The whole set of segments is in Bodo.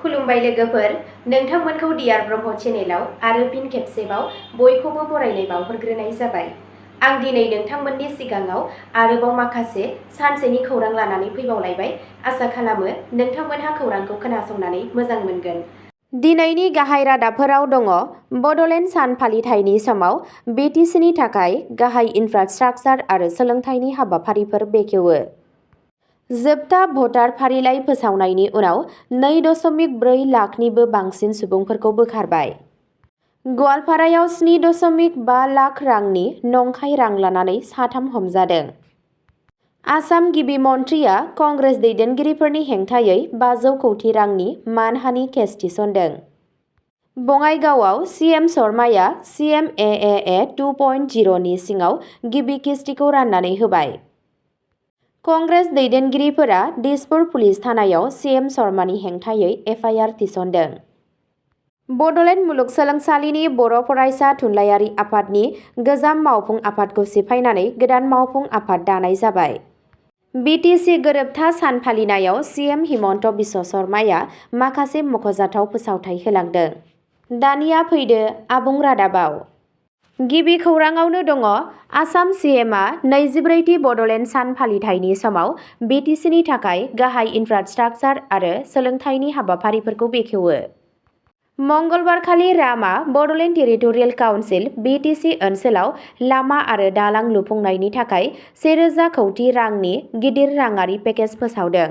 खुलुमबाय लोगोफोर, नोंथांमोनखौ डियार ब्रह्म चेनेलाव आरो फिन खेबसेबाव बयखौबो बरायनाय बावहरग्रोनाय जाबाय। आं दिनै नोंथांमोननि सिगाङाव आरोबाव माखासे सानसेनि खौरां लानानै फैबावलायबाय। आसा खालामो नोंथांमोनहा खौरांखौ खोनासंनानै मोजां मोनगोन। दिनैनि गाहाय रादाबफोराव दङ बड'लेण्ड सान फालिथायनि समाव BTCनि थाखाय गाहाय इनफ्रास्ट्राकचार आरो सोलोंथाइनि हाबाफारिफोर बेखेवो। जोबथा भटार फारिलाइ फोसावनायनि उनाव 2.4 लाखनिबो बांसिन सुबुंफोरखौ बोखारबाय। गवालपारायाव 7.5 लाख रांनि नंखाय रां लानानै 3 हमजादों। आसाम गिबि मन्थ्रिया कंग्रेस दैदेनगिरिफोरनि हेंथायै 500 कौटि रांनि मानहानि केस थिसनदों। बङाइगावआव CM शर्माया CMAAA 2.0 नि सिङाव गिबि किस्तिखौ राननानै होबाय। कंग्रेस दैदेनगिरिफोरा दिसपुर पुलिस थानायाव CM शर्मानि हेंथायै FIR थिसनदों। बड'लेण्ड मुलुगसोलोंसालिनि बर' फरायसा थुनलाइयारि आफादनि गोजाम मावफुं आफादखौ सिफायनानै गोदान मावफुं आफाद दानाय जाबाय। BTC गोरोबथा सान फालिनायाव CM हिमन्त बिश्व शर्माया माखासे मख'जाथाव फोसावथाय होलांदों। दानिया फैदो आबुं रादाबाव। गिबि खौराङावनो दङ आसाम CMआ 24थि बड'लेण्ड सान फालिथायनि समाव BTCनि थाखाय गाहाय इनफ्रास्ट्राकचार आरो सोलोंथाइनि हाबाफारिफोरखौ बेखेवो। मंगलबारखालि रामा बड'लेण्ड टेरिटरियेल काउन्सिल BTC ओनसोलाव लामा आरो दालां लुफुंनायनि थाखाय 1000 कौटि रांनि गिदिर राङारि पेकेज फोसावदों।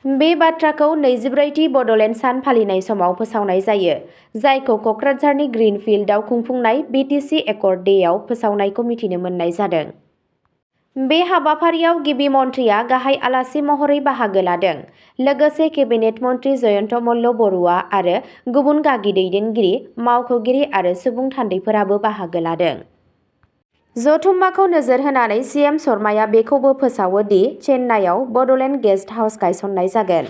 बे बाथ्राखौ 24थि बड'लेण्ड सान फालिनाय समाव फोसावनाय जायो, जायखौ क'क्राझारनि ग्रीनफिल्डआव खुंफुंनाय BTC एकर्ड डेआव फोसावनायखौ मिथिनो मोननाय जादों। बे हाबाफारियाव गिबि मन्थ्रिया गाहाय आलासि महरै बाहागो लादों। लोगोसे केबिनेट मन्थ्रि जयन्त मल्ल बरुवा आरो गुबुन गागि दैदेनगिरि, मावख'गिरि आरो सुबुं थान्दैफोराबो बाहागो लादों। जथुम्माखौ नोजोर होनानै CM शर्माया बेखौबो फोसावो दि चेन्नाइआव बड'लेण्ड गेस्ट हाउस गायसननाय जागोन।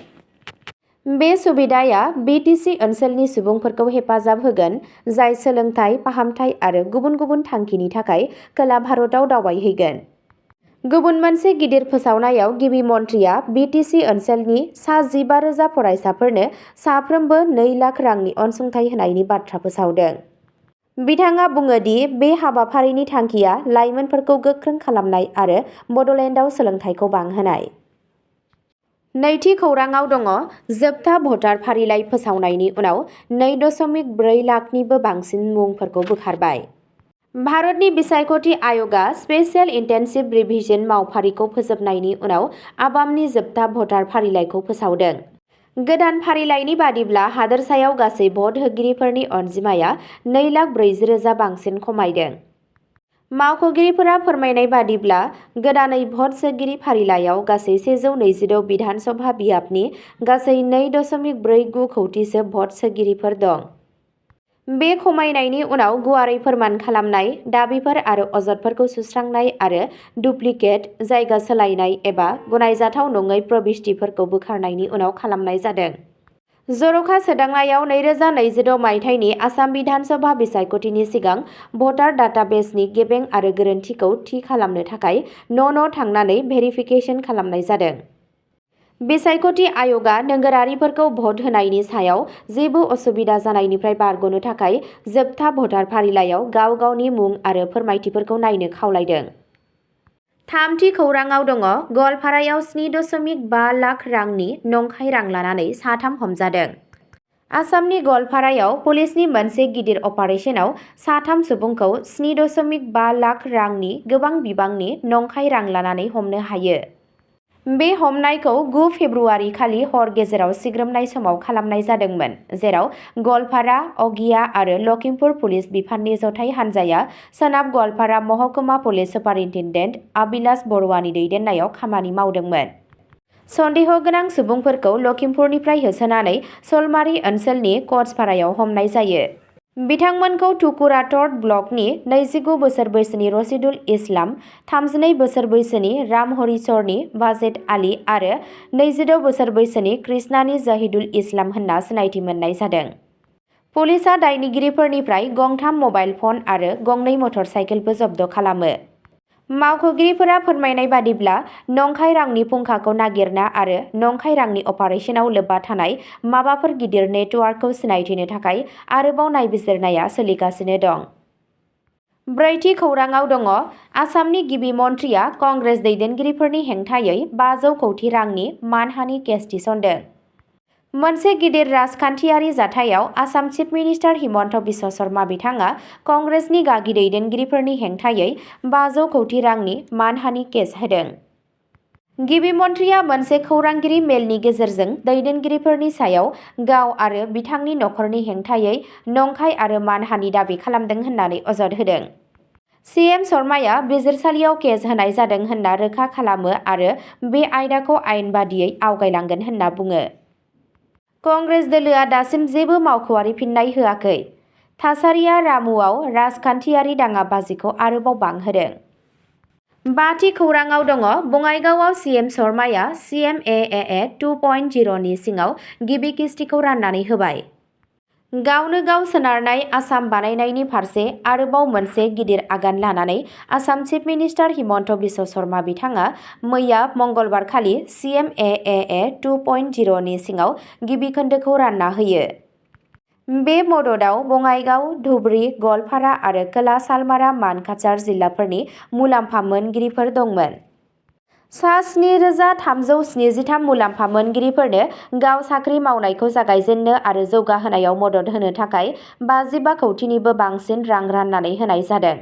बे सुबिदाया BTC ओनसोलनि सुबुंफोरखौ हेफाजाब होगोन, जाय सोलोंथाइ, फाहामथाय आरो गुबुन गुबुन थांखिनि थाखाय खोला भारतआव दावबायहैगोन। गुबुन मोनसे गिदिर फोसावनायाव गिबि मन्थ्रिया BTC ओनसोलनि सा 15,000 फरायसाफोरनो साफ्रोमबो 2 लाख रांनि अनसुंथाइ होनायनि बाथ्रा फोसावदों। बिथाङा बुङो दि बे हाबाफारिनि थांखिया लाइमोनफोरखौ गोख्रों खालामनाय आरो बड'लेण्डआव सोलोंथाइखौ बांहोनाय। नैथि खौराङाव दङ जोबथा भटार फारिलाइ फोसावनायनि उनाव 2.4 लाखनिबो बांसिन मुंफोरखौ बोखारबाय। भारतनि बिसायख'थि आय'गआ स्पेसियेल इन्टेन्सिभ रिभिजन मावफारिखौ फोजोबनायनि उनाव आबामनि जोबथा भटार फारिलाइखौ फोसावदों। गोदान फारिलाइनि बादिब्ला हादोरसायाव गासै भट होगिरिफोरनि अनजिमाया 2,40,000 बांसिन खमायदों। मावख'गिरिफोरा फोरमायनाय बादिब्ला गोदानै भट सोगिरि फारिलाइयाव गासै 126 बिधान सभा बियाबनि गासै 2.49 कौटिसो भट सोगिरिफोर दं। बे खमायनायनि उनाव गुवारै फोरमान खालामनाय, दाबिफोर आरो अजदफोरखौ सुस्रांनाय आरो डुप्लिकेट, जायगा सोलायनाय एबा गनायजाथाव नङै प्रबिष्टिफोरखौ बोखारनायनि उनाव खालामनाय जादों। जर'खा सोदांनायाव 2026 मायथाइनि आसाम बिधान सभा बिसायख'थिनि सिगां भटार डाटाबेसनि गेबें आरो गोरोनथिखौ थि खालामनो थाखाय न' थांनानै भेरिफिकेसन खालामनाय जादों। बिसायख'थि आय'गआ नोगोरारिफोरखौ भट होनायनि सायाव जेबो असुबिदा जानायनिफ्राय बारग'नो थाखाय जोबथा भटार फारिलाइयाव गाव गावनि मुं आरो फोरमायथिफोरखौ नायनो खावलायदों। थामथि खौराङाव दङ गवालपारायाव 7.5 लाख रांनि नंखाय रां लानानै 3 हमजादों। आसामनि गवालपारायाव पुलिसनि मोनसे गिदिर अपारेसनाव 3 सुबुंखौ 7.5 लाख रांनि गोबां बिबांनि नंखाय रां लानानै हमनो हायो। बे हमनायखौ 9 फेब्रुआरि खालि हर गेजेराव सिग्रोमनाय समाव खालामनाय जादोंमोन, जेराव गवालपारा, अगिया आरो लखिमपुर पुलिस बिफाननि जथाय हान्जाया सोनाब गवालपारा महकुमा पुलिस सुपारिनटेन्डेन्ट अबिलास बरुवानि दैदेननायाव खामानि मावदोंमोन। सन्देह गोनां सुबुंफोरखौ लखिमपुरनिफ्राय होसोनानै सलमारि ओनसोलनि कचपारायाव हमनाय जायो। बिथांमोनखौ टुकुरा टर्ट ब्लकनि 29 बोसोर बैसोनि रसिदुल इस्लाम, 32 बोसोर बैसोनि रामहरिचरनि वाजेद आली आरो 22 बोसोर बैसोनि कृष्णानि जहिदुल इस्लाम होनना सिनायथि मोननाय जादों। पुलिसआ दायनिगिरिफोरनिफ्राय 3 मबाइल फन आरो 2 मटर साइकेलबो जब्द खालामो। मावख'गिरिफोरा फोरमायनाय बादिब्ला नंखाय रांनि फुंखाखौ नागिरना आरो नंखाय रांनि अपारेशनाव लोब्बा थानाय माबाफोर गिदिर नेटवार्कखौ सिनायथिनो थाखाय आरोबाव नायबिजिरनाया सोलिगासिनो दं। ब्रैथि खौराङाव दङ आसामनि गिबि मन्थ्रिया कंग्रेस दैदेनगिरिफोरनि हेंथायै 500 कौटि रांनि मानहानि केस थिसनदों। मोनसे गिदिर राजखान्थियारि जाथायाव आसाम चिफ मिनिस्टार हिमन्त बिश्व शर्मा बिथाङा कंग्रेसनि गागि दैदेनगिरिफोरनि हेंथायै 500 कौटि रांनि मानहानि केस होदों। गिबि मन्थ्रिया मोनसे खौरांगिरि मेलनि गेजेरजों दैदेनगिरिफोरनि सायाव गाव आरो बिथांनि नखरनि हेंथायै नंखाय आरो मानहानि दाबि खालामदों होननानै अजद होदों। सीएम शर्माया बिजिरसालियाव केस होनाय जादों होनना रोखा खालामो आरो बे आयदाखौ आयेन बादियै आवगायलांगोन होनना बुङो। कंग्रेस दोलोआ दासिम जेबो मावख'आरि फिन्नाय होआखै। थासारिया रामुआव राजखान्थियारि दाङाबाजिखौ आरोबाव बांहोदों। बाथि खौराङाव दङ बङाइगावआव सीएम शर्माया CMAA 2.0 नि सिङाव गिबि किस्तिखौ राननानै होबाय। गावनो गाव सोनारनाय आसाम बानायनायनि फारसे आरोबाव मोनसे गिदिर आगान लानानै आसाम चिफ मिनिस्टार हिमन्त बिश्व शर्मा बिथाङा मैया मंगलबारखालि CMAA 2.0 नि सिङाव गिबि खोन्दोखौ रानना होयो। बे मददाव बङाइगाव, धुबरी, गवालपारा आरो खोला सालमारा मानकाछार जिल्लाफोरनि मुलाम्फा मोनगिरिफोर दंमोन। सा 7,373 मुलाम्फा मोनगिरिफोरनो गाव साख्रि मावनायखौ जागायजेननो आरो जौगाहोनायाव मदद होनो थाखाय 55 कौटिनिबो बांसिन रां राननानै होनाय जादों।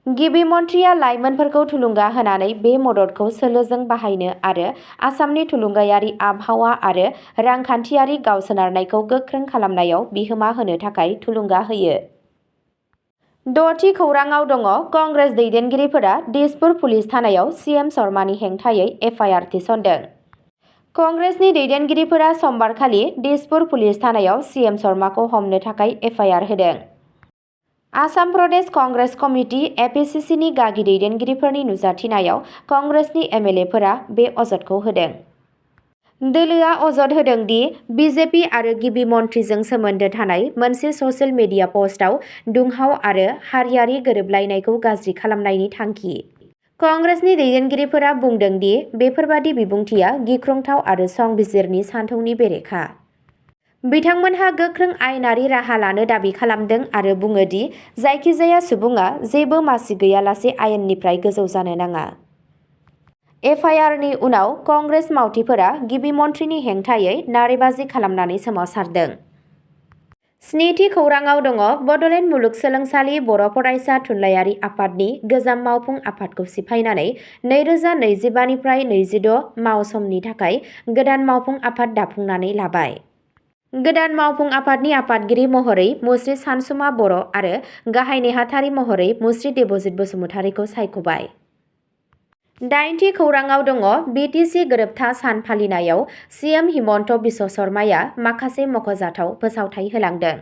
गिबि मन्थ्रिया लाइमोनफोरखौ थुलुंगा होनानै बे मददखौ सोलोजों बाहायनो आरो आसामनि थुलुंगायारि आबहावा आरो रांखान्थियारि गावसोनारनायखौ गोख्रों खालामनायाव बिहोमा होनो थाखाय थुलुंगा होयो। द'थि खौराङाव दङ कंग्रेस दैदेनगिरिफोरा दिसपुर पुलिस थानायाव सीएम शर्मानि हेंथायै FIR थिसनदों। कंग्रेसनि दैदेनगिरिफोरा समबारखालि दिसपुर पुलिस थानायाव सीएम शर्माखौ हमनो थाखाय FIR होदों। आसाम प्रदेश कंग्रेस कमिटि APCCनि गागि दैदेनगिरिफोरनि नुजाथिनायाव कंग्रेसनि MLAफोरा बे अजदखौ होदों। दोलोआ अजद होदों दि BJP आरो गिबि मन्थ्रिजों सोमोन्दो थानाय मोनसे ससियेल मिडिया पस्टआव दुंहाव आरो हारियारि गोरोबलायनायखौ गाज्रि खालामनायनि थांखि। कंग्रेसनि दैदेनगिरिफोरा बुंदों दि बेफोरबादि बिबुंथिया गिख्रंथाव आरो संबिजिरनि सानथौनि बेरेखा। बिथांमोनहा गोख्रों आयेनारि राहा लानो दाबि खालामदों आरो बुङो दि जायखिजाया सुबुङा जेबो मासि गैयालासे आयेननिफ्राय गोजौ जानो नाङा। FIRनि उनाव कंग्रेस मावथिफोरा गिबि मन्थ्रिनि हेंथायै नारेबाजि खालामनानै सोमावसारदों। स्निथि खौराङाव दङ बड'लेण्ड मुलुगसोलोंसालि बर' फरायसा थुनलाइयारि आफादनि गोजाम मावफुं आफादखौ सिफायनानै 2025 निफ्राय 26 मावसमनि थाखाय गोदान मावफुं आफाद दाफुंनानै लाबाय। गोदान मावफुं आफादनि आफादगिरि महरै मुस्रि सानसुमा बर' आरो गाहाय नेहाथारि महरै मुस्रि देबजित बसुमतारीखौ सायख'बाय। 8थि खौराङाव दङ BTC गोरोबथा सान फालिनायाव सीएम हिमन्त बिश्व शर्माया माखासे मख'जाथाव फोसावथाय होलांदों।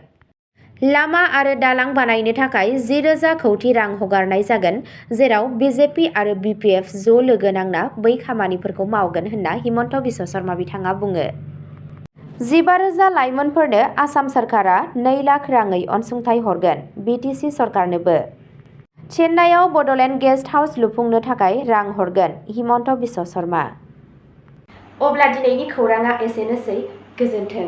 लामा आरो दालां बानायनो थाखाय 10,000 कौटि रां हगारनाय जागोन, जेराव BJP आरो BPF ज' लोगो नांना बै खामानिफोरखौ मावगोन होनना हिमन्त बिश्व शर्मा बिथाङा बुङो। 15,000 लाइमोनफोरनो आसाम सरकारा 2 लाख राङै अनसुंथाइ हरगोन, BTC सरकारनोबो। चेन्नाइआव बड'लेण्ड गेस्ट हाउस लुफुंनो थाखाय रां हरगोन, हिमन्त बिश्व शर्मा। अब्ला दिनैनि खौराङा एसेनोसै, गोजोन्थों।